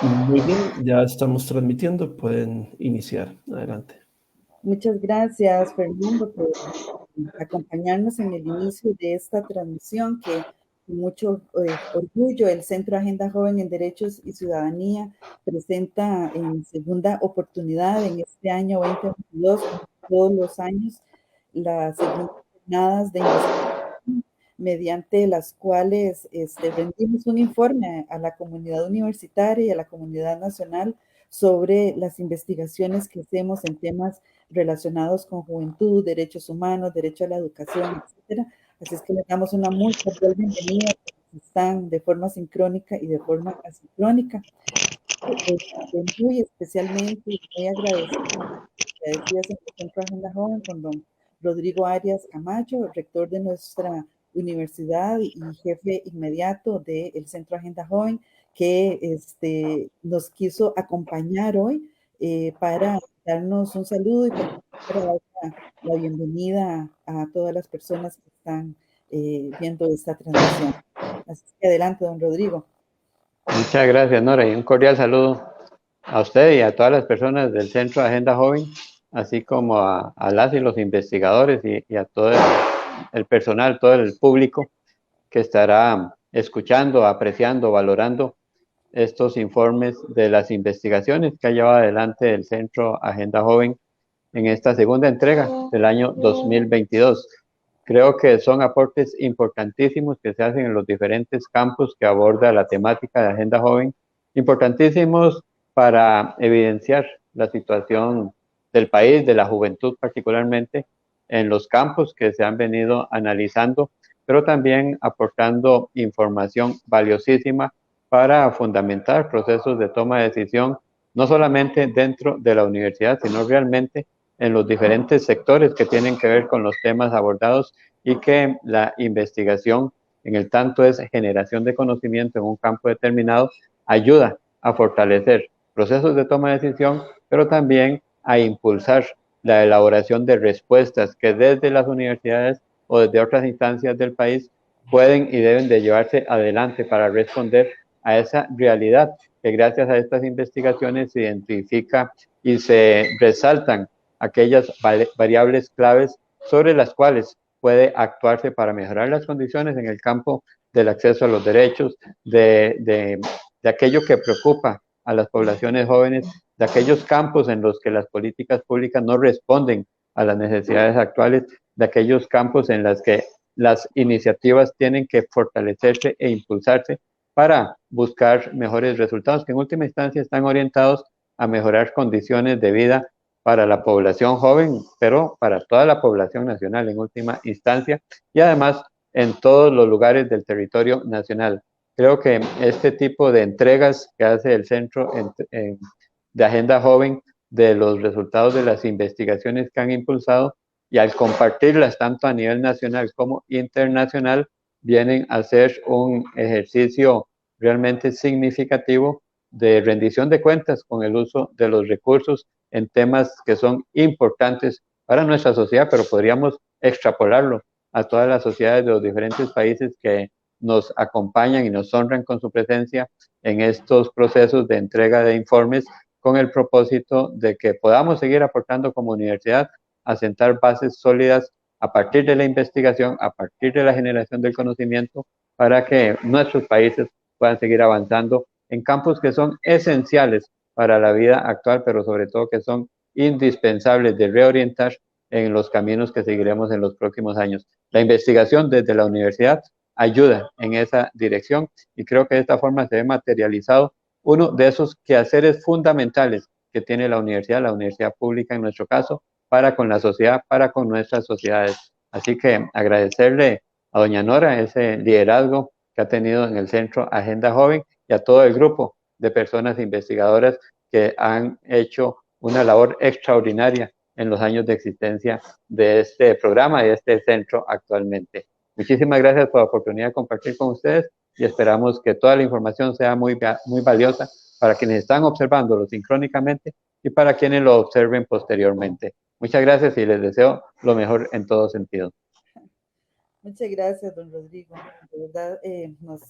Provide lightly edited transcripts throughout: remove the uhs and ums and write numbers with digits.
Muy bien, ya estamos transmitiendo, pueden iniciar. Adelante. Muchas gracias, Fernando, por acompañarnos en el inicio de esta transmisión que con mucho orgullo el Centro Agenda Joven en Derechos y Ciudadanía presenta en segunda oportunidad en este año 2022, como todos los años, las segundas jornadas de investigación mediante las cuales rendimos un informe a la comunidad universitaria y a la comunidad nacional sobre las investigaciones que hacemos en temas relacionados con juventud, derechos humanos, derecho a la educación, etcétera. Así es que les damos una muy cordial bienvenida a quienes están de forma sincrónica y de forma asincrónica. Muy especialmente muy agradecidas en el Centro Agenda Joven con don Rodrigo Arias Camacho, rector de nuestra universidad y jefe inmediato del Centro Agenda Joven, que nos quiso acompañar hoy para darnos un saludo y para dar la bienvenida a todas las personas que están viendo esta transmisión. Así que adelante, don Rodrigo. Muchas gracias, Nora, y un cordial saludo a usted y a todas las personas del Centro de Agenda Joven, así como a las y los investigadores y a todo el personal, todo el público que estará escuchando, apreciando, valorando estos informes de las investigaciones que ha llevado adelante el Centro Agenda Joven en esta segunda entrega del año 2022. Creo que son aportes importantísimos que se hacen en los diferentes campos que aborda la temática de Agenda Joven, importantísimos para evidenciar la situación del país, de la juventud particularmente, en los campos que se han venido analizando, pero también aportando información valiosísima para fundamentar procesos de toma de decisión, no solamente dentro de la universidad, sino realmente en los diferentes sectores que tienen que ver con los temas abordados, y que la investigación, en el tanto es generación de conocimiento en un campo determinado, ayuda a fortalecer procesos de toma de decisión, pero también a impulsar la elaboración de respuestas que desde las universidades o desde otras instancias del país pueden y deben de llevarse adelante para responder a esa realidad que gracias a estas investigaciones se identifica y se resaltan aquellas variables claves sobre las cuales puede actuarse para mejorar las condiciones en el campo del acceso a los derechos, de aquello que preocupa a las poblaciones jóvenes, de aquellos campos en los que las políticas públicas no responden a las necesidades actuales, de aquellos campos en los que las iniciativas tienen que fortalecerse e impulsarse para buscar mejores resultados, que en última instancia están orientados a mejorar condiciones de vida para la población joven, pero para toda la población nacional en última instancia, y además en todos los lugares del territorio nacional. Creo que este tipo de entregas que hace el Centro de Agenda Joven de los resultados de las investigaciones que han impulsado, y al compartirlas tanto a nivel nacional como internacional, vienen a ser un ejercicio realmente significativo de rendición de cuentas con el uso de los recursos en temas que son importantes para nuestra sociedad, pero podríamos extrapolarlo a todas las sociedades de los diferentes países que nos acompañan y nos honran con su presencia en estos procesos de entrega de informes, con el propósito de que podamos seguir aportando como universidad a sentar bases sólidas a partir de la investigación, a partir de la generación del conocimiento, para que nuestros países puedan seguir avanzando en campos que son esenciales para la vida actual, pero sobre todo que son indispensables de reorientar en los caminos que seguiremos en los próximos años. La investigación desde la universidad ayuda en esa dirección, y creo que de esta forma se ve materializado uno de esos quehaceres fundamentales que tiene la universidad pública en nuestro caso, para con la sociedad, para con nuestras sociedades. Así que agradecerle a doña Nora ese liderazgo que ha tenido en el Centro Agenda Joven, y a todo el grupo de personas investigadoras que han hecho una labor extraordinaria en los años de existencia de este programa y de este centro actualmente. Muchísimas gracias por la oportunidad de compartir con ustedes, y esperamos que toda la información sea muy valiosa para quienes están observándolo sincrónicamente y para quienes lo observen posteriormente. Muchas gracias y les deseo lo mejor en todo sentido. Muchas gracias, don Rodrigo. De verdad, nos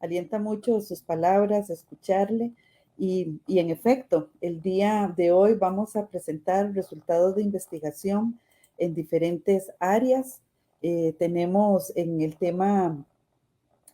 alienta mucho sus palabras, escucharle, Y en efecto, el día de hoy vamos a presentar resultados de investigación en diferentes áreas. Tenemos en el tema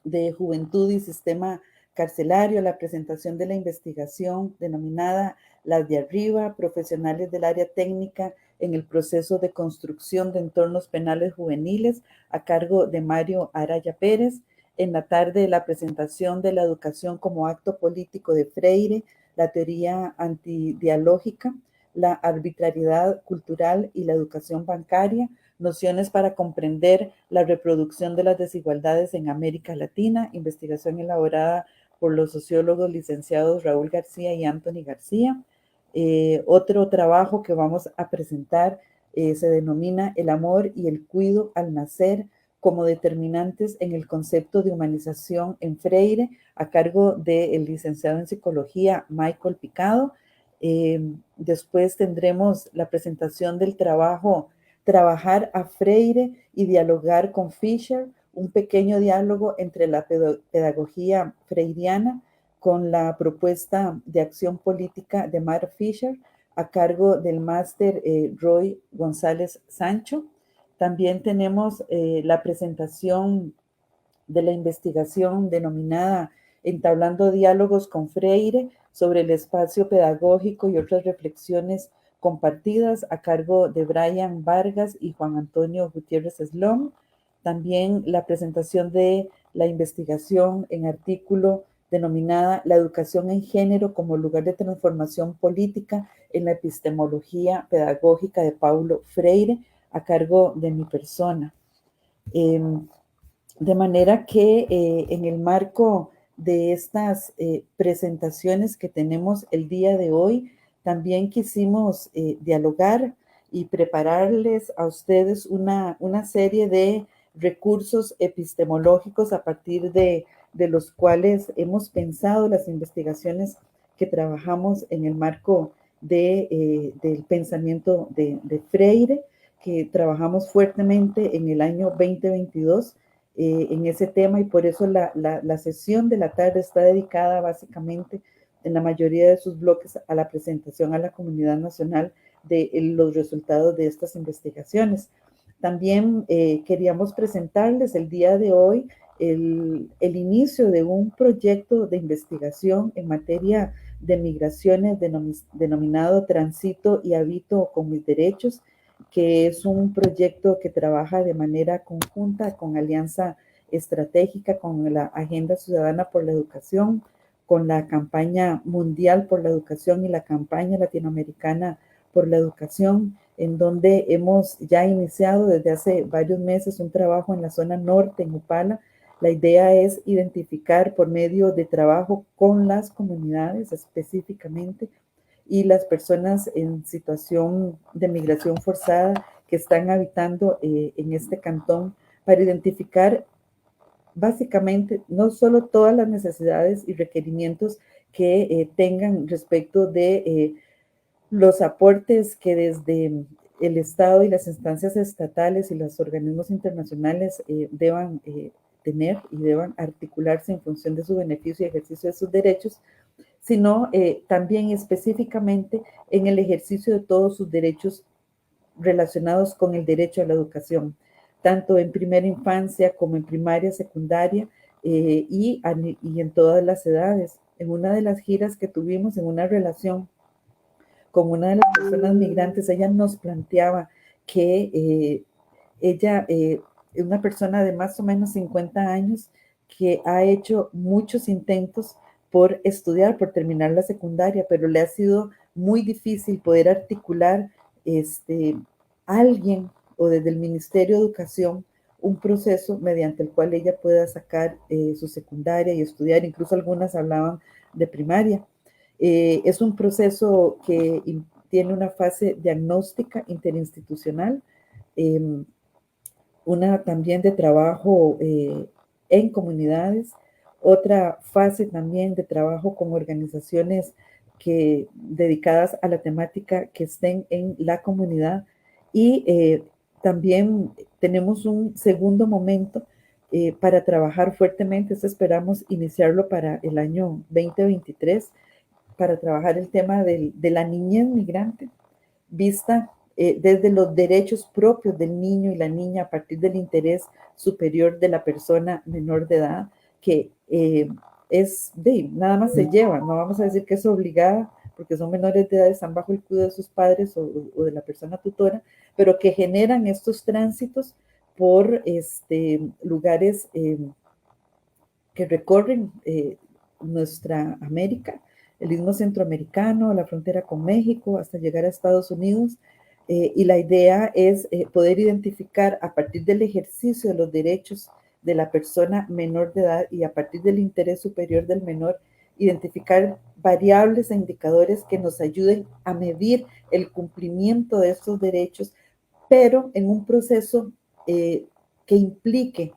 de juventud y sistema carcelario la presentación de la investigación denominada Las de Arriba, profesionales del área técnica en el proceso de construcción de entornos penales juveniles, a cargo de Mario Araya Pérez. En la tarde, la presentación de la educación como acto político de Freire, la teoría antidialógica, la arbitrariedad cultural y la educación bancaria, nociones para comprender la reproducción de las desigualdades en América Latina, investigación elaborada por los sociólogos licenciados Raúl García y Anthony García. Otro trabajo que vamos a presentar se denomina El amor y el cuido al nacer como determinantes en el concepto de humanización en Freire, a cargo del licenciado en psicología Michael Picado. Después tendremos la presentación del trabajo Trabajar a Freire y dialogar con Fisher, un pequeño diálogo entre la pedagogía freiriana con la propuesta de acción política de Mark Fisher, a cargo del máster Roy González Sancho. También tenemos la presentación de la investigación denominada Entablando diálogos con Freire sobre el espacio pedagógico y otras reflexiones compartidas, a cargo de Brian Vargas y Juan Antonio Gutiérrez Slom. También la presentación de la investigación en artículo denominada La educación en género como lugar de transformación política en la epistemología pedagógica de Paulo Freire, a cargo de mi persona. De manera que en el marco de estas presentaciones que tenemos el día de hoy, también quisimos dialogar y prepararles a ustedes una serie de recursos epistemológicos a partir de los cuales hemos pensado las investigaciones que trabajamos en el marco del pensamiento de Freire, que trabajamos fuertemente en el año 2022 en ese tema, y por eso la sesión de la tarde está dedicada básicamente en la mayoría de sus bloques a la presentación a la comunidad nacional de los resultados de estas investigaciones. También queríamos presentarles el día de hoy el inicio de un proyecto de investigación en materia de migraciones denominado Transito y Habito con mis derechos, que es un proyecto que trabaja de manera conjunta con Alianza Estratégica, con la Agenda Ciudadana por la Educación, con la Campaña Mundial por la Educación y la Campaña Latinoamericana por la Educación, en donde hemos ya iniciado desde hace varios meses un trabajo en la zona norte, en Upala. La idea es identificar por medio de trabajo con las comunidades específicamente y las personas en situación de migración forzada que están habitando en este cantón, para identificar básicamente no solo todas las necesidades y requerimientos que tengan respecto de los aportes que desde el Estado y las instancias estatales y los organismos internacionales deban tener y deban articularse en función de su beneficio y ejercicio de sus derechos, sino también específicamente en el ejercicio de todos sus derechos relacionados con el derecho a la educación, tanto en primera infancia como en primaria, secundaria y en todas las edades. En una de las giras que tuvimos, en una relación con una de las personas migrantes, ella nos planteaba que ella es una persona de más o menos 50 años que ha hecho muchos intentos por estudiar, por terminar la secundaria, pero le ha sido muy difícil poder articular alguien o desde el Ministerio de Educación un proceso mediante el cual ella pueda sacar su secundaria y estudiar. Incluso algunas hablaban de primaria. Es un proceso que tiene una fase diagnóstica interinstitucional, una también de trabajo en comunidades, otra fase también de trabajo con organizaciones dedicadas a la temática que estén en la comunidad, y también tenemos un segundo momento para trabajar fuertemente. Esto esperamos iniciarlo para el año 2023, para trabajar el tema de la niñez migrante, vista desde los derechos propios del niño y la niña a partir del interés superior de la persona menor de edad, que nada más se lleva, no vamos a decir que es obligada, porque son menores de edad, están bajo el cuidado de sus padres o de la persona tutora, pero que generan estos tránsitos por lugares que recorren nuestra América, el istmo centroamericano, la frontera con México, hasta llegar a Estados Unidos. Y la idea es poder identificar a partir del ejercicio de los derechos de la persona menor de edad y a partir del interés superior del menor, identificar variables e indicadores que nos ayuden a medir el cumplimiento de estos derechos, pero en un proceso que implique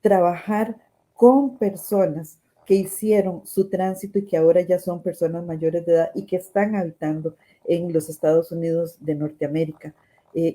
trabajar con personas que hicieron su tránsito y que ahora ya son personas mayores de edad y que están habitando en los Estados Unidos de Norteamérica.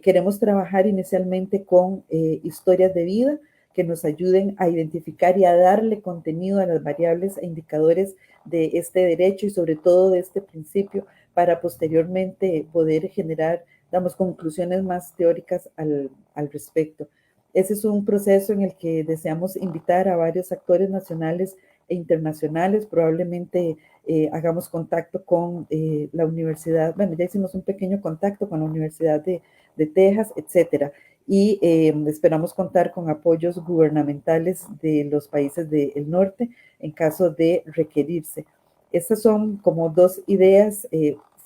Queremos trabajar inicialmente con historias de vida que nos ayuden a identificar y a darle contenido a las variables e indicadores de este derecho y sobre todo de este principio para posteriormente poder generar, damos, conclusiones más teóricas al respecto. Ese es un proceso en el que deseamos invitar a varios actores nacionales e internacionales. Probablemente hagamos contacto con la universidad, bueno, ya hicimos un pequeño contacto con la Universidad de Texas, etcétera. Y esperamos contar con apoyos gubernamentales de los países del norte en caso de requerirse. Estas son como dos ideas,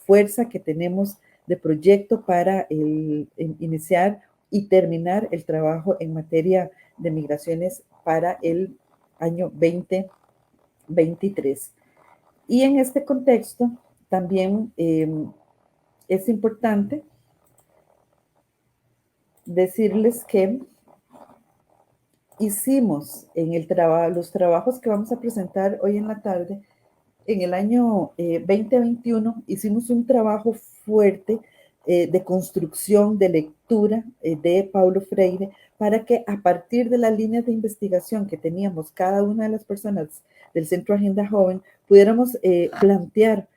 fuerza que tenemos de proyecto para iniciar y terminar el trabajo en materia de migraciones para el año 2023. Y en este contexto también es importante decirles que hicimos en los trabajos que vamos a presentar hoy en la tarde, en el año 2021 hicimos un trabajo fuerte de construcción, de lectura de Paulo Freire, para que a partir de las líneas de investigación que teníamos cada una de las personas del Centro Agenda Joven, pudiéramos plantear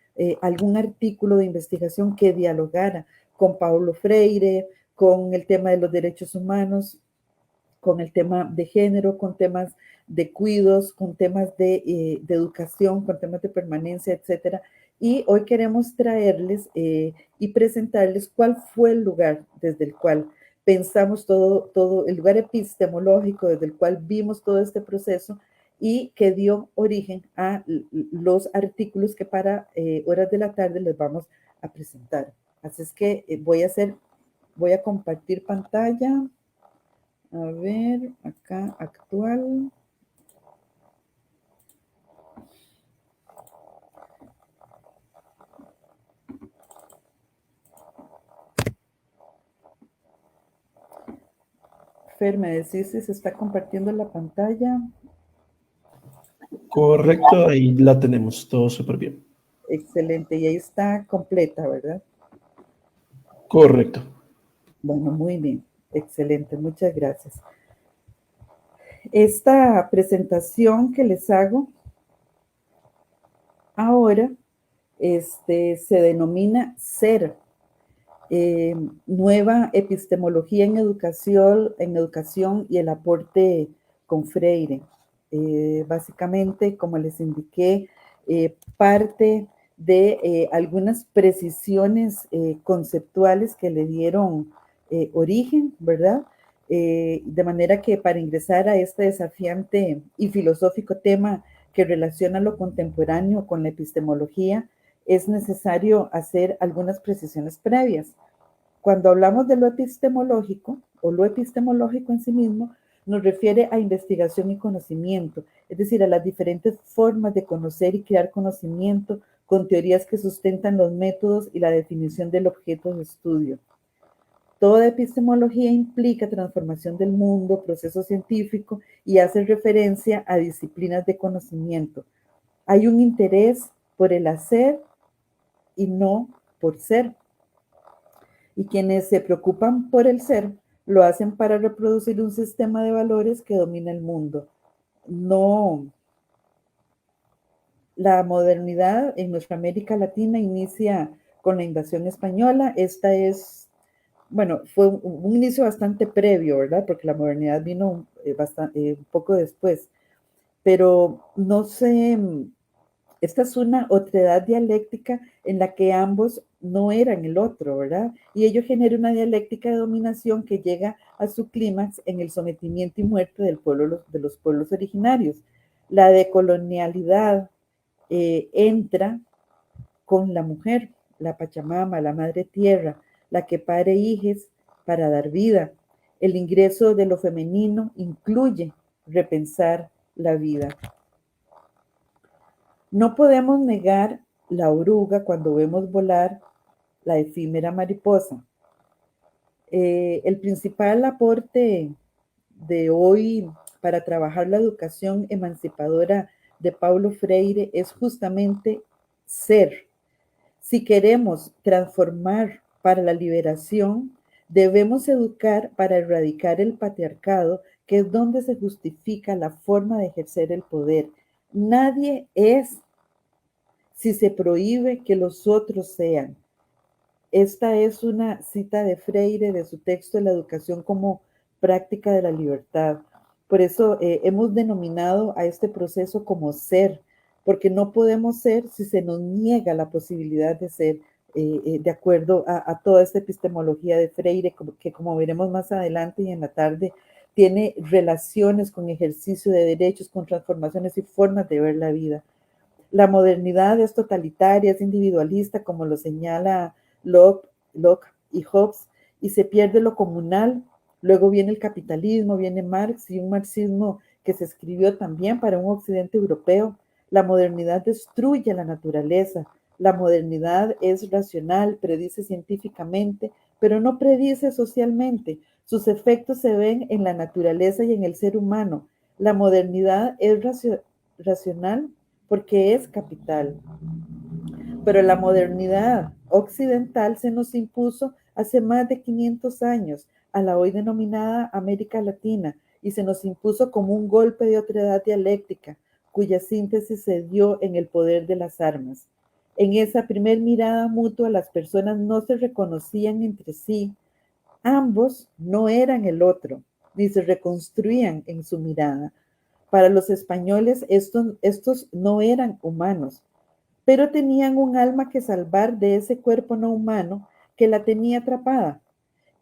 algún artículo de investigación que dialogara con Paulo Freire, con el tema de los derechos humanos, con el tema de género, con temas de cuidados, con temas de educación, con temas de permanencia, etcétera. Y hoy queremos traerles y presentarles cuál fue el lugar desde el cual pensamos todo el lugar epistemológico desde el cual vimos todo este proceso y que dio origen a los artículos que para horas de la tarde les vamos a presentar. Así es que voy a compartir pantalla. A ver, acá, actual. Fer, me decís si se está compartiendo la pantalla. Correcto, ahí la tenemos, todo súper bien. Excelente, y ahí está completa, ¿verdad? Correcto. Bueno, muy bien, excelente, muchas gracias. Esta presentación que les hago ahora se denomina SER, Nueva Epistemología en Educación y el aporte con Freire. Básicamente, como les indiqué, parte de algunas precisiones conceptuales que le dieron origen, ¿verdad? De manera que para ingresar a este desafiante y filosófico tema que relaciona lo contemporáneo con la epistemología, es necesario hacer algunas precisiones previas. Cuando hablamos de lo epistemológico o lo epistemológico en sí mismo, nos refiere a investigación y conocimiento, es decir, a las diferentes formas de conocer y crear conocimiento con teorías que sustentan los métodos y la definición del objeto de estudio. Toda epistemología implica transformación del mundo, proceso científico y hace referencia a disciplinas de conocimiento. Hay un interés por el hacer y no por ser. Y quienes se preocupan por el ser, lo hacen para reproducir un sistema de valores que domina el mundo. No La modernidad en nuestra América Latina inicia con la invasión española. Esta es, bueno, fue un inicio bastante previo, ¿verdad? Porque la modernidad vino un poco después. Pero no sé, esta es una otredad dialéctica en la que ambos no eran el otro, ¿verdad? Y ello genera una dialéctica de dominación que llega a su clímax en el sometimiento y muerte del pueblo, de los pueblos originarios. La decolonialidad entra con la mujer, la Pachamama, la Madre Tierra, la que pare hijes para dar vida. El ingreso de lo femenino incluye repensar la vida. No podemos negar la oruga cuando vemos volar la efímera mariposa. El principal aporte de hoy para trabajar la educación emancipadora de Paulo Freire es justamente ser. Si queremos transformar para la liberación, debemos educar para erradicar el patriarcado, que es donde se justifica la forma de ejercer el poder. Nadie es si se prohíbe que los otros sean. Esta es una cita de Freire de su texto La educación como práctica de la libertad. Por eso hemos denominado a este proceso como ser, porque no podemos ser si se nos niega la posibilidad de ser, de acuerdo a toda esta epistemología de Freire, que como veremos más adelante y en la tarde, tiene relaciones con ejercicio de derechos, con transformaciones y formas de ver la vida. La modernidad es totalitaria, es individualista, como lo señala Locke y Hobbes, y se pierde lo comunal. Luego viene el capitalismo, viene Marx y un marxismo que se escribió también para un occidente europeo. La modernidad destruye la naturaleza. La modernidad es racional, predice científicamente, pero no predice socialmente. Sus efectos se ven en la naturaleza y en el ser humano. La modernidad es racional porque es capital. Pero la modernidad occidental se nos impuso hace más de 500 años a la hoy denominada América Latina y se nos impuso como un golpe de otredad dialéctica cuya síntesis se dio en el poder de las armas. En esa primer mirada mutua las personas no se reconocían entre sí. Ambos no eran el otro, ni se reconstruían en su mirada. Para los españoles estos no eran humanos, pero tenían un alma que salvar de ese cuerpo no humano que la tenía atrapada.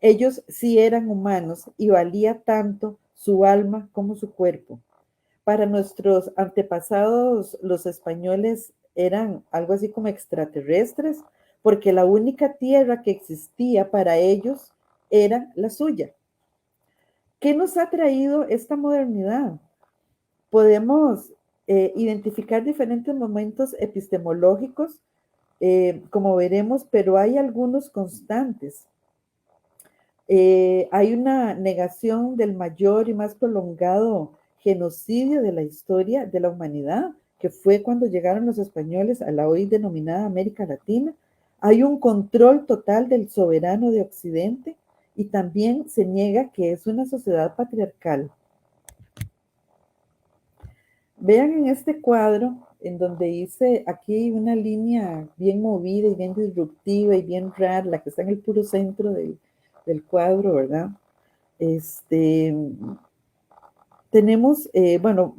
Ellos sí eran humanos y valía tanto su alma como su cuerpo. Para nuestros antepasados, los españoles eran algo así como extraterrestres, porque la única tierra que existía para ellos era la suya. ¿Qué nos ha traído esta modernidad? Podemos identificar diferentes momentos epistemológicos, como veremos, pero hay algunos constantes. Hay una negación del mayor y más prolongado genocidio de la historia de la humanidad, que fue cuando llegaron los españoles a la hoy denominada América Latina. Hay un control total del soberano de Occidente y también se niega que es una sociedad patriarcal. Vean en este cuadro, en donde hice aquí una línea bien movida y bien disruptiva y bien rara, la que está en el puro centro del cuadro, ¿verdad? Tenemos, bueno,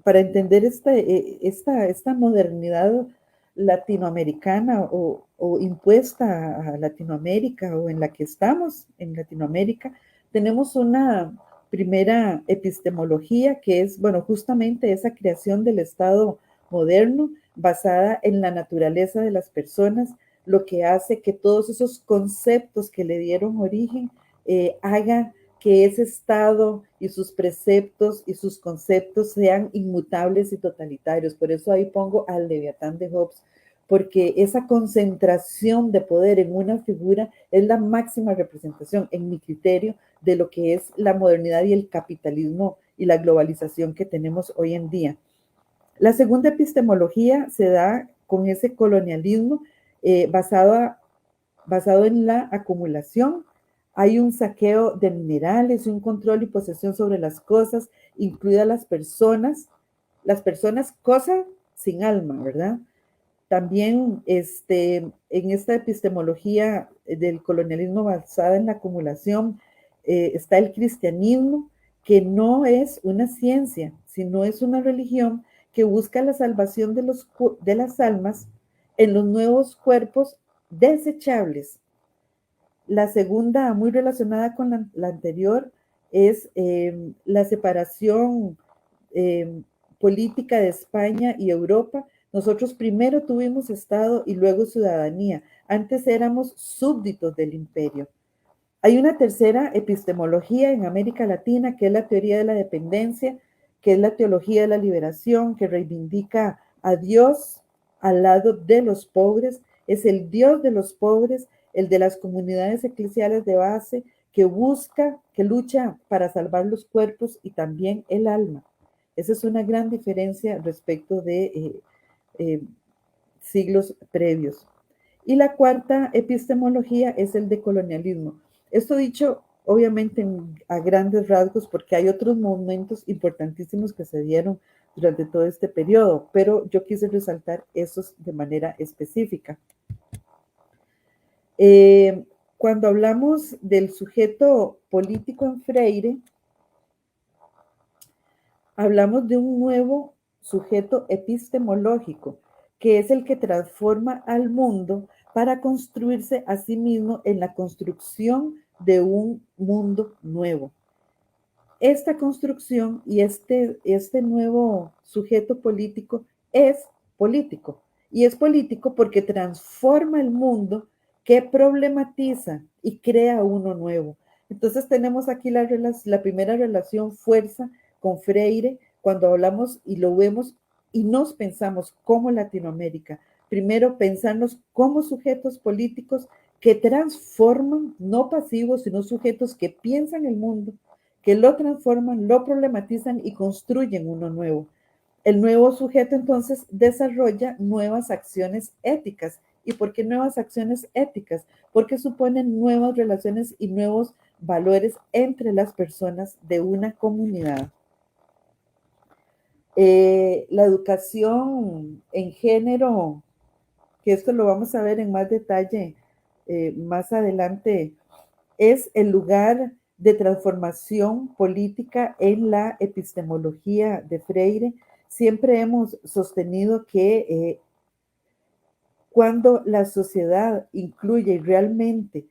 para entender esta modernidad latinoamericana o impuesta a Latinoamérica o en la que estamos en Latinoamérica, tenemos una primera epistemología que es, bueno, justamente esa creación del Estado moderno basada en la naturaleza de las personas, lo que hace que todos esos conceptos que le dieron origen hagan que ese Estado y sus preceptos y sus conceptos sean inmutables y totalitarios. Por eso ahí pongo al Leviatán de Hobbes, porque esa concentración de poder en una figura es la máxima representación, en mi criterio, de lo que es la modernidad y el capitalismo y la globalización que tenemos hoy en día. La segunda epistemología se da con ese colonialismo basado en la acumulación. Hay un saqueo de minerales, un control y posesión sobre las cosas, incluidas las personas, cosas sin alma, ¿verdad? También en esta epistemología del colonialismo basada en la acumulación está el cristianismo, que no es una ciencia, sino es una religión que busca la salvación de las almas en los nuevos cuerpos desechables. La segunda, muy relacionada con la anterior, es la separación política de España y Europa. Nosotros primero tuvimos Estado y luego ciudadanía. Antes éramos súbditos del imperio. Hay una tercera epistemología en América Latina, que es la teoría de la dependencia, que es la teología de la liberación, que reivindica a Dios al lado de los pobres. Es el Dios de los pobres, el de las comunidades eclesiales de base, que busca, que lucha para salvar los cuerpos y también el alma. Esa es una gran diferencia respecto de siglos previos. Y la cuarta epistemología es el decolonialismo. Esto dicho, obviamente, a grandes rasgos, porque hay otros momentos importantísimos que se dieron durante todo este periodo, pero yo quise resaltar esos de manera específica. Cuando hablamos del sujeto político en Freire, hablamos de un nuevo sujeto epistemológico, que es el que transforma al mundo para construirse a sí mismo en la construcción de un mundo nuevo. Esta construcción y este nuevo sujeto político es político. Y es político porque transforma el mundo, que problematiza y crea uno nuevo. Entonces tenemos aquí la primera relación fuerza con Freire, cuando hablamos y lo vemos y nos pensamos como Latinoamérica. Primero, pensarnos como sujetos políticos que transforman, no pasivos, sino sujetos que piensan el mundo, que lo transforman, lo problematizan y construyen uno nuevo. El nuevo sujeto entonces desarrolla nuevas acciones éticas. ¿Y por qué nuevas acciones éticas? Porque suponen nuevas relaciones y nuevos valores entre las personas de una comunidad. La educación en género, que esto lo vamos a ver en más detalle más adelante, es el lugar de transformación política en la epistemología de Freire. Siempre hemos sostenido que cuando la sociedad incluye y realmente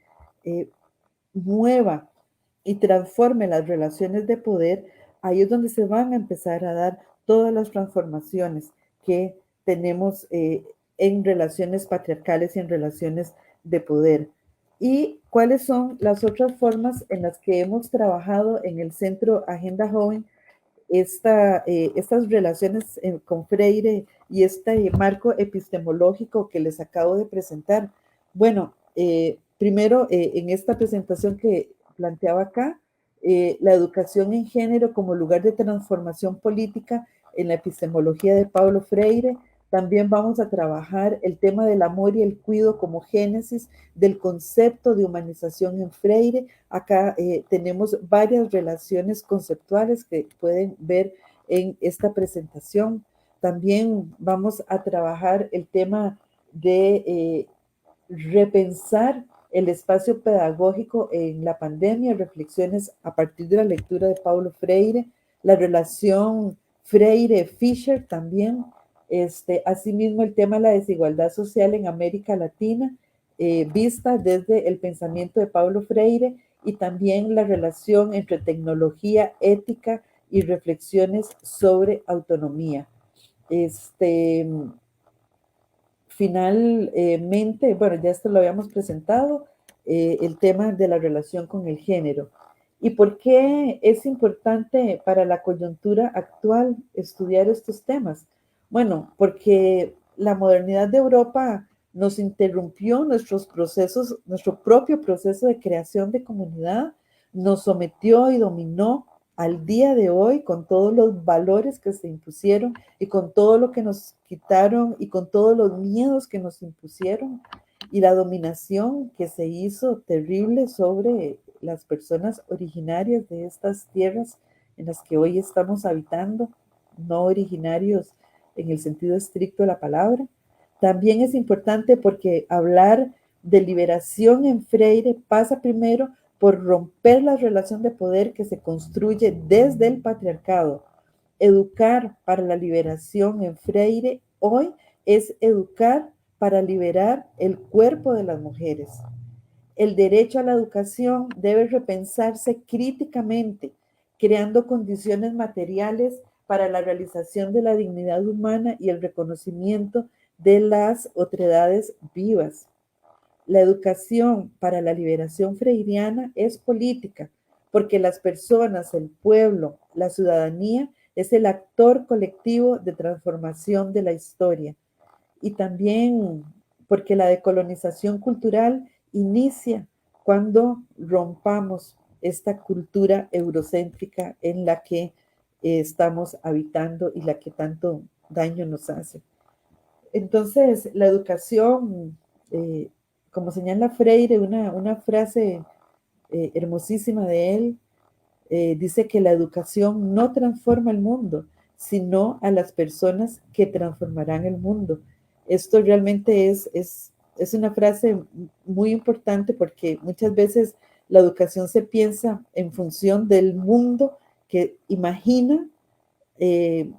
mueva y transforme las relaciones de poder, ahí es donde se van a empezar a dar todas las transformaciones que tenemos en relaciones patriarcales y en relaciones de poder. ¿Y cuáles son las otras formas en las que hemos trabajado en el Centro Agenda Joven estas relaciones con Freire y este marco epistemológico que les acabo de presentar? Bueno, primero, en esta presentación que planteaba acá, la educación en género como lugar de transformación política en la epistemología de Paulo Freire. También vamos a trabajar el tema del amor y el cuidado como génesis del concepto de humanización en Freire. Acá tenemos varias relaciones conceptuales que pueden ver en esta presentación. También vamos a trabajar el tema de repensar el espacio pedagógico en la pandemia, reflexiones a partir de la lectura de Paulo Freire, la relación Freire-Fischer también, asimismo el tema de la desigualdad social en América Latina, vista desde el pensamiento de Paulo Freire, y también la relación entre tecnología, ética y reflexiones sobre autonomía. Finalmente, bueno, ya esto lo habíamos presentado, el tema de la relación con el género. ¿Y por qué es importante para la coyuntura actual estudiar estos temas? Bueno, porque la modernidad de Europa nos interrumpió nuestros procesos, nuestro propio proceso de creación de comunidad, nos sometió y dominó al día de hoy con todos los valores que se impusieron y con todo lo que nos quitaron y con todos los miedos que nos impusieron y la dominación que se hizo terrible sobre las personas originarias de estas tierras en las que hoy estamos habitando, no originarios en el sentido estricto de la palabra. También es importante porque hablar de liberación en Freire pasa primero por romper la relación de poder que se construye desde el patriarcado. Educar para la liberación en Freire hoy es educar para liberar el cuerpo de las mujeres. El derecho a la educación debe repensarse críticamente, creando condiciones materiales para la realización de la dignidad humana y el reconocimiento de las otredades vivas. La educación para la liberación freiriana es política, porque las personas, el pueblo, la ciudadanía es el actor colectivo de transformación de la historia. Y también porque la decolonización cultural inicia cuando rompamos esta cultura eurocéntrica en la que estamos habitando y la que tanto daño nos hace. Entonces, la educación, como señala Freire, una frase hermosísima de él, dice que la educación no transforma el mundo, sino a las personas que transformarán el mundo. Esto realmente es una frase muy importante porque muchas veces la educación se piensa en función del mundo que imagina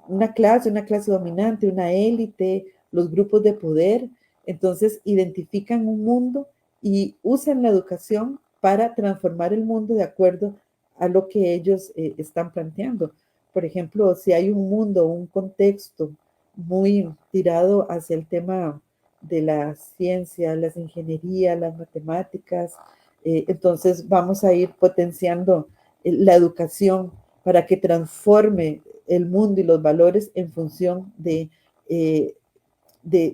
una clase dominante, una élite, los grupos de poder. Entonces identifican un mundo y usan la educación para transformar el mundo de acuerdo a lo que ellos están planteando. Por ejemplo, si hay un mundo, un contexto muy tirado hacia el tema de la ciencia, las ingenierías, las matemáticas, entonces vamos a ir potenciando la educación para que transforme el mundo y los valores en función de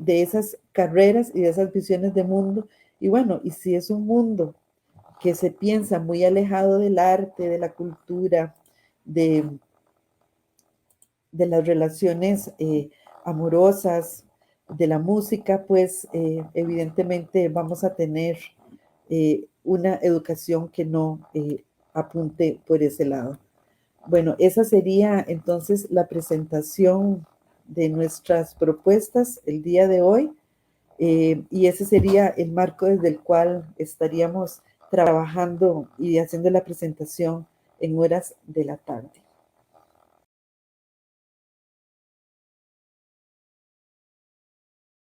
esas carreras y de esas visiones de mundo. Y bueno, y si es un mundo que se piensa muy alejado del arte, de la cultura, de las relaciones amorosas, de la música, pues evidentemente vamos a tener una educación que no apunte por ese lado. Bueno, esa sería entonces la presentación de nuestras propuestas el día de hoy, y ese sería el marco desde el cual estaríamos trabajando y haciendo la presentación en horas de la tarde.